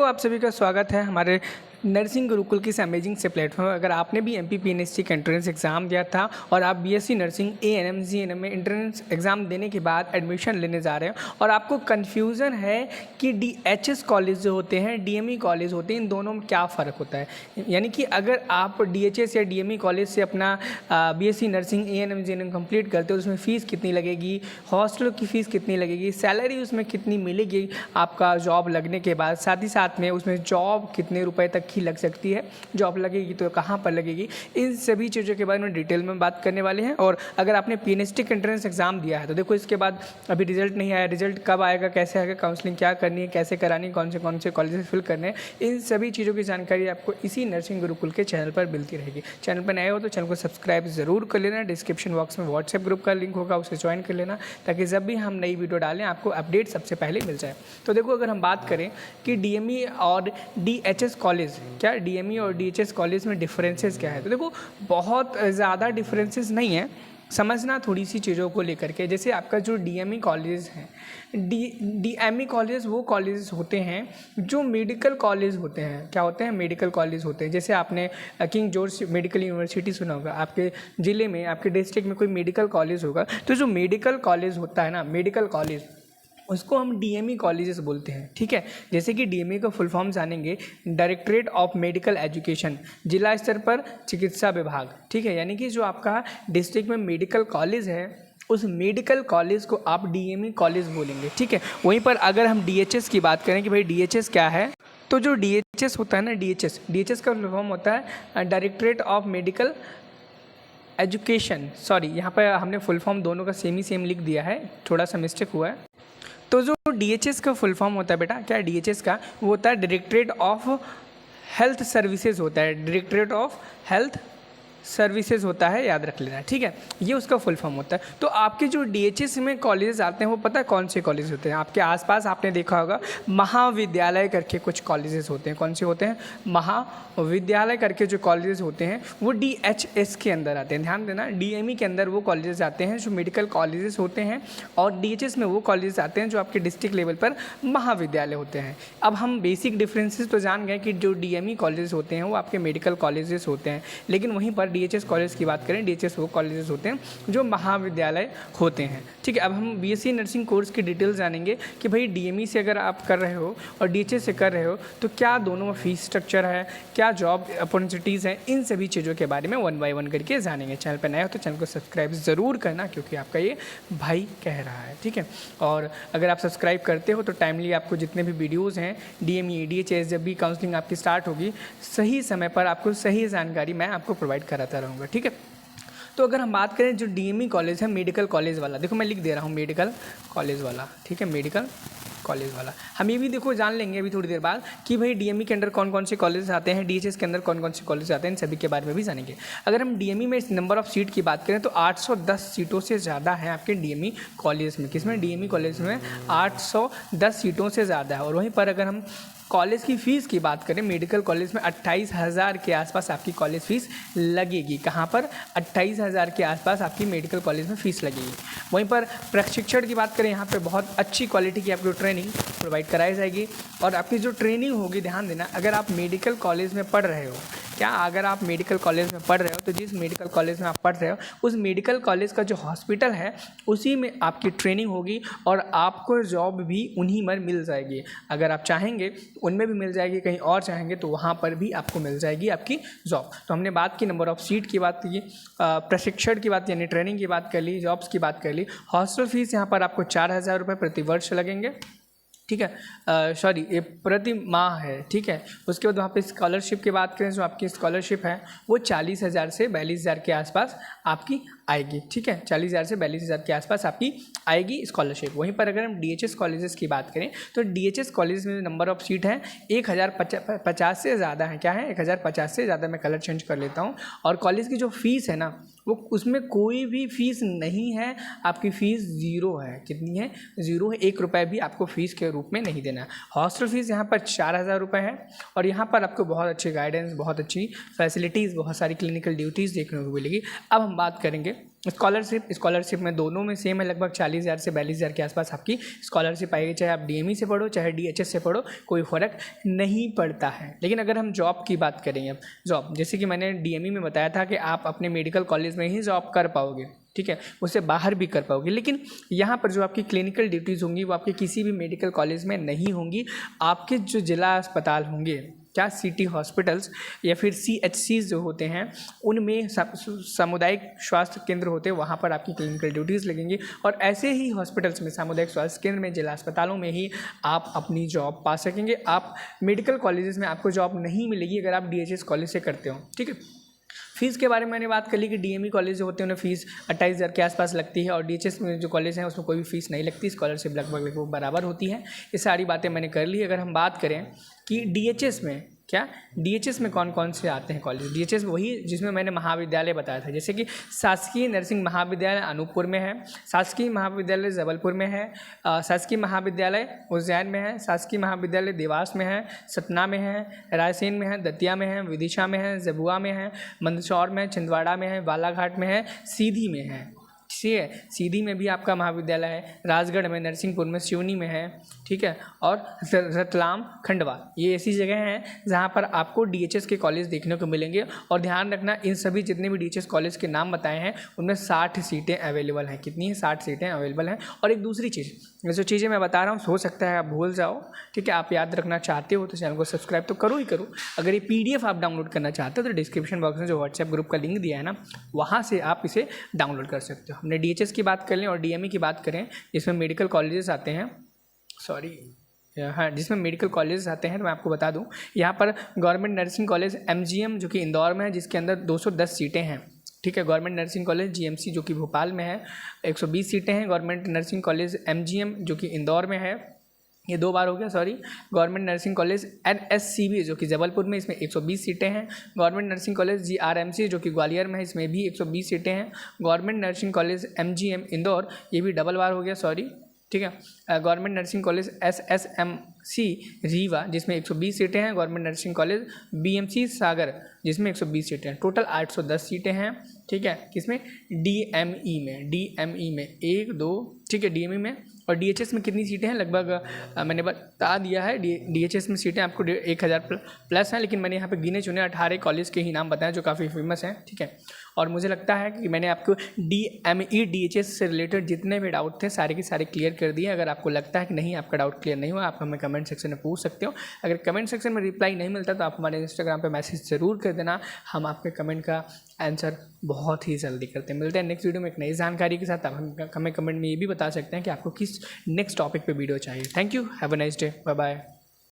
आप सभी का स्वागत है हमारे नर्सिंग गुरुकुल की इस अमेजिंग से प्लेटफॉर्म। अगर आपने भी MPPNST का एंट्रेंस एग्ज़ाम दिया था और आप BSc नर्सिंग ANM GNM में एंट्रेंस एग्ज़ाम देने के बाद एडमिशन लेने जा रहे हैं और आपको कन्फ्यूज़न है कि DHS कॉलेज जो होते हैं DME कॉलेज होते हैं, इन दोनों में क्या फ़र्क होता है। यानी कि अगर आप DHS या DME कॉलेज से अपना BSc nursing ANM GNM complete करते हो, उसमें फ़ीस कितनी लगेगी, हॉस्टल की फ़ीस कितनी लगेगी, सैलरी उसमें कितनी मिलेगी आपका जॉब लगने के बाद, साथ ही साथ में उसमें जॉब कितने रुपए तक की लग सकती है, जॉब लगेगी तो कहाँ पर लगेगी, इन सभी चीज़ों के बारे में डिटेल में बात करने वाले हैं। और अगर आपने PNST का एंट्रेंस एग्ज़ाम दिया है तो देखो इसके बाद अभी रिजल्ट नहीं आया, रिजल्ट कब आएगा, कैसे आएगा, काउंसलिंग क्या करनी है, कैसे करानी है, कौन से कॉलेजेस फिल करने हैं, इन सभी चीज़ों की जानकारी आपको इसी नर्सिंग गुरुकुल के चैनल पर मिलती रहेगी। चैनल पर नए हो तो चैनल को सब्सक्राइब ज़रूर कर लेना। डिस्क्रिप्शन बॉक्स में व्हाट्सएप ग्रुप का लिंक होगा, उसे ज्वाइन कर लेना ताकि जब भी हम नई वीडियो डालें आपको अपडेट सबसे पहले मिल जाए। तो देखो अगर हम बात करें कि DME और DHS कॉलेज, क्या DME और DHS कॉलेज में डिफरेंसेस क्या है, तो देखो बहुत ज़्यादा डिफरेंसेस नहीं है, समझना थोड़ी सी चीज़ों को लेकर के। जैसे आपका जो DME कॉलेज है, DME कॉलेज वो कॉलेज होते हैं जो मेडिकल कॉलेज होते हैं। क्या होते हैं? मेडिकल कॉलेज होते हैं। जैसे आपने किंग जॉर्ज मेडिकल यूनिवर्सिटी सुना होगा, आपके ज़िले में, आपके डिस्ट्रिक्ट में कोई मेडिकल कॉलेज होगा, तो जो मेडिकल कॉलेज होता है ना, मेडिकल कॉलेज, उसको हम DME कॉलेजेस बोलते हैं। ठीक है, जैसे कि DME का फुल फॉर्म जानेंगे, डायरेक्टरेट ऑफ मेडिकल एजुकेशन, जिला स्तर पर चिकित्सा विभाग। ठीक है, यानी कि जो आपका डिस्ट्रिक्ट में मेडिकल कॉलेज है उस मेडिकल कॉलेज को आप DME कॉलेज बोलेंगे। ठीक है, वहीं पर अगर हम DHS की बात करें कि भाई DHS क्या है, तो जो DHS होता है ना, DHS का फुल फॉर्म होता है directorate of medical education. Sorry, यहाँ पर हमने फुल फॉर्म दोनों का सेम लिख दिया है, थोड़ा सा मिस्टेक हुआ है। तो जो DHS का फुल फॉर्म होता है बेटा, क्या है DHS का, वो होता है डायरेक्टरेट ऑफ हेल्थ सर्विसेज होता है, डायरेक्टरेट ऑफ हेल्थ सर्विसेज होता है, याद रख लेना। ठीक है, ये उसका फुल फॉर्म होता है। तो आपके जो DHS में कॉलेजेस आते हैं वो पता है कौन से कॉलेज होते हैं? आपके आसपास आपने देखा होगा महाविद्यालय करके कुछ कॉलेजेस होते हैं। कौन से होते हैं? महाविद्यालय करके जो कॉलेजेस होते हैं वो DHS के अंदर आते हैं। ध्यान देना, DME के अंदर वो कॉलेजेस आते हैं जो मेडिकल कॉलेजेस होते हैं, और DHS में वो कॉलेजेस आते हैं जो आपके डिस्ट्रिक्ट लेवल पर महाविद्यालय होते हैं। अब हम बेसिक डिफरेंसेस तो जान गए कि जो DME कॉलेजेस होते हैं वो आपके मेडिकल कॉलेजेस होते हैं, लेकिन वहीं पर DHS कॉलेज की बात करें, DHS वो कॉलेजेस होते हैं जो महाविद्यालय होते हैं। ठीक है, अब हम BSc नर्सिंग कोर्स की डिटेल्स जानेंगे कि भाई DME से अगर आप कर रहे हो और DHS से कर रहे हो तो क्या दोनों में फीस स्ट्रक्चर है, क्या जॉब अपॉर्चुनिटीज़ हैं, इन सभी चीज़ों के बारे में 1 बाय 1 करके जानेंगे। चैनल पर नए हो तो चैनल को सब्सक्राइब ज़रूर करना, क्योंकि आपका ये भाई कह रहा है। ठीक है, और अगर आप सब्सक्राइब करते हो तो टाइमली आपको जितने भी वीडियोज़ हैं DME DHS, जब भी काउंसलिंग आपकी स्टार्ट होगी, सही समय पर आपको सही जानकारी मैं आपको प्रोवाइड कराता रहूँगा। ठीक है, तो अगर हम बात करें जो DME कॉलेज है, मेडिकल कॉलेज वाला, देखो मैं लिख दे रहा हूँ मेडिकल कॉलेज वाला। ठीक है, मेडिकल कॉलेज वाला हम ये भी देखो जान लेंगे अभी थोड़ी देर बाद कि भाई DME के अंदर कौन कौन से कॉलेज आते हैं, DHS के अंदर कौन कौन से कॉलेज आते हैं, इन सभी के बारे में भी जानेंगे। अगर हम DME में नंबर ऑफ सीट की बात करें तो 810 सीटों से ज़्यादा है आपके DME कॉलेज में। किसमें? DME कॉलेज में 810 सीटों से ज़्यादा है। और वहीं पर अगर हम कॉलेज की फ़ीस की बात करें, मेडिकल कॉलेज में 28,000 के आसपास आपकी कॉलेज फ़ीस लगेगी। कहाँ पर? 28,000 के आसपास आपकी मेडिकल कॉलेज में फ़ीस लगेगी। वहीं पर प्रशिक्षण की बात करें, यहाँ पे बहुत अच्छी क्वालिटी की आपको ट्रेनिंग प्रोवाइड कराई जाएगी। और आपकी जो ट्रेनिंग होगी, ध्यान देना, अगर आप मेडिकल कॉलेज में पढ़ रहे हो, क्या अगर आप मेडिकल कॉलेज में पढ़ रहे हो तो जिस मेडिकल कॉलेज में आप पढ़ रहे हो उस मेडिकल कॉलेज का जो हॉस्पिटल है उसी में आपकी ट्रेनिंग होगी और आपको जॉब भी उन्हीं में मिल जाएगी। अगर आप चाहेंगे उनमें भी मिल जाएगी, कहीं और चाहेंगे तो वहाँ पर भी आपको मिल जाएगी आपकी जॉब। तो हमने बात की नंबर ऑफ सीट की बात की, प्रशिक्षण की बात यानी ट्रेनिंग की बात कर ली, जॉब्स की बात कर ली। हॉस्टल फीस यहाँ पर आपको 4,000 रुपये प्रति वर्ष लगेंगे। ठीक है, सॉरी ये प्रति माह है। ठीक है, उसके बाद वहाँ पे स्कॉलरशिप की बात करें, जो आपकी स्कॉलरशिप है वो 40,000 से 42,000 के आसपास आपकी आएगी। ठीक है, 40,000 से 42,000 के आसपास आपकी आएगी स्कॉलरशिप। वहीं पर अगर हम DHS कॉलेजेस की बात करें तो DHS कॉलेज में नंबर ऑफ सीट है 1050 से ज़्यादा है। क्या है? 1050 से ज़्यादा। मैं कलर चेंज कर लेता हूँ। और कॉलेज की जो फ़ीस है ना, वो उसमें कोई भी फ़ीस नहीं है, आपकी फ़ीस ज़ीरो है। कितनी है? ज़ीरो है, 1 रुपये भी आपको फ़ीस के रूप में नहीं देना है। हॉस्टल फीस यहाँ पर 4,000 रुपये है और यहाँ पर आपको बहुत अच्छी गाइडेंस, बहुत अच्छी फैसिलिटीज़, बहुत सारी क्लिनिकल ड्यूटीज़ देखने को मिलेगी। अब हम बात करेंगे स्कॉलरशिप में दोनों में सेम है, लगभग 40,000 से 42,000 के आसपास आपकी स्कॉलरशिप आएगी, चाहे आप डीएमई से पढ़ो चाहे डीएचएस से पढ़ो, कोई फ़र्क नहीं पड़ता है। लेकिन अगर हम जॉब की बात करेंगे, अब जॉब जैसे कि मैंने डीएमई में बताया था कि आप अपने मेडिकल कॉलेज में ही जॉब कर पाओगे, ठीक है, उससे बाहर भी कर पाओगे। लेकिन यहाँ पर जो आपकी क्लिनिकल ड्यूटीज़ होंगी वो आपके किसी भी मेडिकल कॉलेज में नहीं होंगी। आपके जो जिला अस्पताल होंगे, क्या सिटी हॉस्पिटल्स या फिर CHCs जो होते हैं, उनमें सामुदायिक स्वास्थ्य केंद्र होते हैं, वहाँ पर आपकी क्लिनिकल ड्यूटीज़ लगेंगी। और ऐसे ही हॉस्पिटल्स में, सामुदायिक स्वास्थ्य केंद्र में, जिला अस्पतालों में ही आप अपनी जॉब पा सकेंगे। आप मेडिकल कॉलेजेस में आपको जॉब नहीं मिलेगी अगर आप DHS कॉलेज से करते हो, ठीक है। फीस के बारे में मैंने बात कर ली कि डीएमई कॉलेज जो होते हैं उन्हें फीस 28,000 के आसपास लगती है, और डीएचएस में जो कॉलेज हैं उसमें कोई भी फीस नहीं लगती, स्कॉलरशिप लगभग बराबर होती है। ये सारी बातें मैंने कर ली। अगर हम बात करें कि डीएचएस में डीएचएस में कौन कौन से आते हैं कॉलेज, डीएचएस वही जिसमें मैंने महाविद्यालय बताया था, जैसे कि शासकीय नर्सिंग महाविद्यालय अनूपपुर में है, शासकीय महाविद्यालय जबलपुर में है, शासकीय महाविद्यालय उज्जैन में है, शासकीय महाविद्यालय देवास में है, सतना में है, रायसेन में है, दतिया में है, विदिशा में है, जबुआ में है, मंदसौर में, छिंदवाड़ा में है, बालाघाट में है, सीधी में है, ठीक है, सीधी में भी आपका महाविद्यालय है, राजगढ़ में, नरसिंहपुर में, सिवनी में है, ठीक है, और रतलाम, खंडवा, ये ऐसी जगह हैं जहाँ पर आपको डीएचएस के कॉलेज देखने को मिलेंगे। और ध्यान रखना, इन सभी जितने भी डीएचएस कॉलेज के नाम बताए हैं उनमें 60 सीटें अवेलेबल हैं। कितनी है? 60 सीटें अवेलेबल हैं। और एक दूसरी चीज़, ये जो चीज़ें मैं बता रहा हूँ हो सकता है आप भूल जाओ, ठीक है, आप याद रखना चाहते हो तो चैनल को सब्सक्राइब तो करो ही करो। अगर ये PDF आप डाउनलोड करना चाहते हो तो डिस्क्रिप्शन बॉक्स में जो व्हाट्सएप ग्रुप का लिंक दिया है ना, वहाँ से आप इसे डाउनलोड कर सकते हो। हमने डीएचएस की बात कर लें और डीएमई की बात करें, जिसमें मेडिकल कॉलेजेस आते हैं, जिसमें मेडिकल कॉलेजेस आते हैं, तो मैं आपको बता दूं, यहाँ पर गवर्नमेंट नर्सिंग कॉलेज MGM जो कि इंदौर में है, जिसके अंदर 210 सीटें हैं, ठीक है। गवर्नमेंट नर्सिंग कॉलेज GMC जो कि भोपाल में है, 120 सीटें हैं। गवर्नमेंट नर्सिंग कॉलेज MGM जो कि इंदौर में है, ये 2 बार हो गया, sorry. Government nursing college NSCB जो कि जबलपुर में, इसमें 120 सीटें हैं। गवर्नमेंट नर्सिंग कॉलेज GRMC जो कि ग्वालियर में है, इसमें भी 120 सीटें हैं। Government nursing college MGM Indore, ये भी डबल बार हो गया, सॉरी, ठीक है। Government nursing college SSMC Rewa जिसमें 120 सीटें हैं। गवर्नमेंट नर्सिंग कॉलेज BMC सागर जिसमें 120 सीटें हैं। टोटल 810 सीटें हैं, ठीक है। किसमें? DME में 1 2, ठीक है, DME में। और DHS में कितनी सीटें हैं? लगभग मैंने बता दिया है, DHS में सीटें आपको 1000 प्लस हैं, लेकिन मैंने यहाँ पे गिने चुने 18 कॉलेज के ही नाम बताए जो काफ़ी फेमस हैं, ठीक है। और मुझे लगता है कि मैंने आपको DME DHS से रिलेटेड जितने भी डाउट थे सारे के सारे क्लियर कर दिए। अगर आपको लगता है कि नहीं, आपका डाउट क्लियर नहीं हुआ, आप हमें कमेंट सेक्शन में पूछ सकते हो। अगर कमेंट सेक्शन में रिप्लाई नहीं मिलता तो आप हमारे इंस्टाग्राम पे मैसेज ज़रूर कर देना, हम आपके कमेंट का आंसर बहुत ही जल्दी करते हैं। मिलते हैं नेक्स्ट वीडियो में एक नई जानकारी के साथ। आप हमें कमेंट में ये भी बता सकते हैं कि आपको किस नेक्स्ट टॉपिक पे वीडियो चाहिए। Thank you, have a nice day, bye bye.